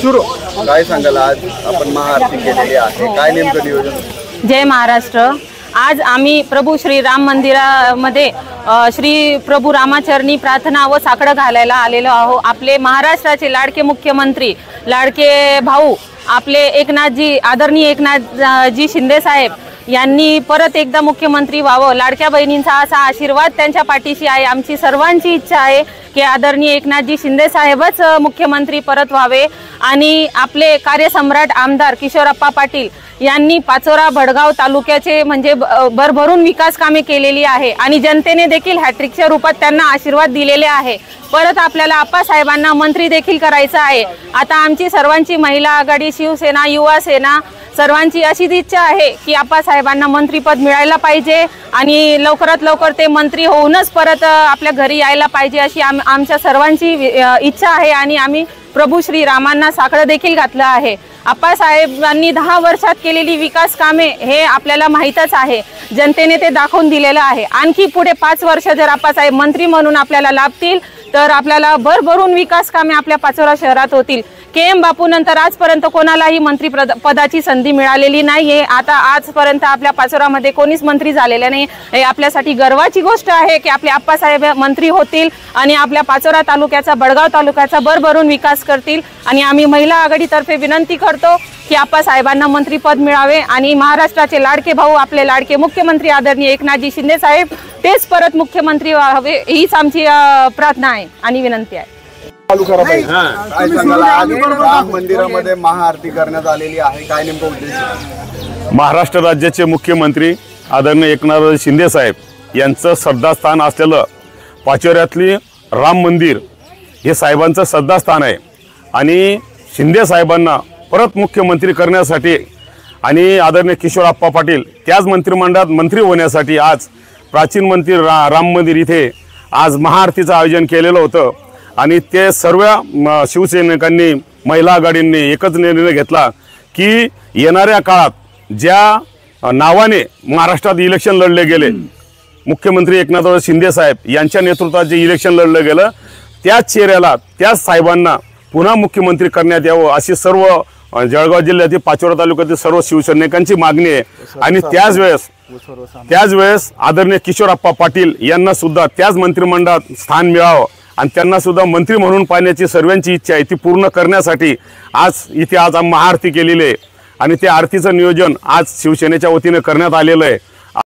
सुरू काय सांगाल, आज आपण महाआरती केलेली आहे, काय नेमकं नियोजन? जय महाराष्ट्र। आज आम्ही प्रभू श्री राम मंदिरामध्ये श्री प्रभू रामाचरणी प्रार्थना व साकडं घालायला आलेलो आहोत। आपले महाराष्ट्राचे लाडके मुख्यमंत्री, लाडके भाऊ आपले एकनाथजी, आदरणीय एकनाथजी शिंदे साहेब यांनी परत एकदा मुख्यमंत्री व्हावं, लाडक्या बहिणींचा असा आशीर्वाद त्यांच्या पाठीशी आहे। आमची सर्वांची इच्छा आहे की आदरणीय एकनाथजी शिंदे साहेबच मुख्यमंत्री परत व्हावे आणि आपले कार्यसम्राट आमदार किशोरप्पा पाटील यांनी पाचोरा भडगाव तालुक्याचे म्हणजे भरभरून विकास कामे केलेली आहे आणि जनतेने देखील हॅट्रिकच्या रूपात त्यांना आशीर्वाद दिलेले आहे। परत आपल्याला आप्पासाहेबांना मंत्री देखील करायचं आहे। आता आमची सर्वांची महिला आघाडी, शिवसेना, युवा सेना सर्वांची अशीच इच्छा आहे की आप्पासाहेबांना मंत्रीपद मिळायला पाहिजे आणि लवकरात लवकर ते मंत्री होऊनच परत आपल्या घरी यायला पाहिजे अशी आमच्या सर्वांची इच्छा आहे आणि आम्ही प्रभू श्री रामांना साकडं देखील घातलं आहे। आप्पासाहेबांनी 10 वर्षात केलेली विकास कामे हे आपल्याला माहीतच आहे, जनतेने ते दाखवून दिलेलं आहे। आणखी पुढे 5 वर्ष जर आप्पासाहेब मंत्री म्हणून आपल्याला लाभतील तर आपल्याला भरभरून विकास कामे आपल्या पाचोरा शहरात होतील। KM बापू नंतर आजपर्यंत कोणालाही मंत्री पदाची संधी मिळालेली नाहीये। आता आजपर्यंत आपल्या पाचोरामध्ये कोणीच मंत्री झालेले नाही। हे आपल्यासाठी गर्वाची गोष्ट आहे की आपले आप्पासाहेब मंत्री होतील आणि आपल्या पाचोरा तालुक्याचा, बडगाव तालुक्याचा भरभरून विकास करतील आणि आम्ही महिला आघाडीतर्फे विनंती करतो की आप्पासाहेबांना मंत्रीपद मिळावे आणि महाराष्ट्राचे लाडके भाऊ, आपले लाडके मुख्यमंत्री आदरणीय एकनाथजी शिंदे साहेब तेच परत मुख्यमंत्री व्हावे हीच आमची प्रार्थना आहे आणि विनंती आहे। काय सांगाल, आज राम मंदिरामध्ये महाआरती करण्यात आलेली आहे, काय नेमकं उद्देश? महाराष्ट्र राज्याचे मुख्यमंत्री आदरणीय एकनाथ शिंदे साहेब यांचं श्रद्धास्थान असलेलं पाचोऱ्यातली राम मंदिर हे साहेबांचं श्रद्धास्थान आहे आणि शिंदे साहेबांना परत मुख्यमंत्री करण्यासाठी आणि आदरणीय किशोरप्पा पाटील त्याच मंत्रिमंडळात मंत्री होण्यासाठी आज प्राचीन मंदिर राम मंदिर इथे आज महाआरतीचं आयोजन केलेलं होतं आणि ते सर्व शिवसैनिकांनी, महिला आघाडींनी एकच निर्णय घेतला की येणाऱ्या काळात ज्या नावाने महाराष्ट्रात इलेक्शन लढले गेले, मुख्यमंत्री एकनाथ शिंदे साहेब यांच्या नेतृत्वात जे इलेक्शन लढलं गेलं त्याच चेहऱ्याला, त्याच साहेबांना पुन्हा मुख्यमंत्री करण्यात यावं अशी सर्व जळगाव जिल्ह्यातील पाचोरा तालुक्यातील सर्व शिवसैनिकांची मागणी आहे आणि त्याच वेळेस आदरणीय किशोरप्पा पाटील यांना सुद्धा त्याच मंत्रिमंडळात स्थान मिळावं आणि त्यांना सुद्धा मंत्री म्हणून पाहण्याची सर्वांची इच्छा आहे। ती पूर्ण करण्यासाठी आज महाआरती केलेली आहे आणि त्या आरतीचं नियोजन आज शिवसेनेच्या वतीने करण्यात आलेलं आहे।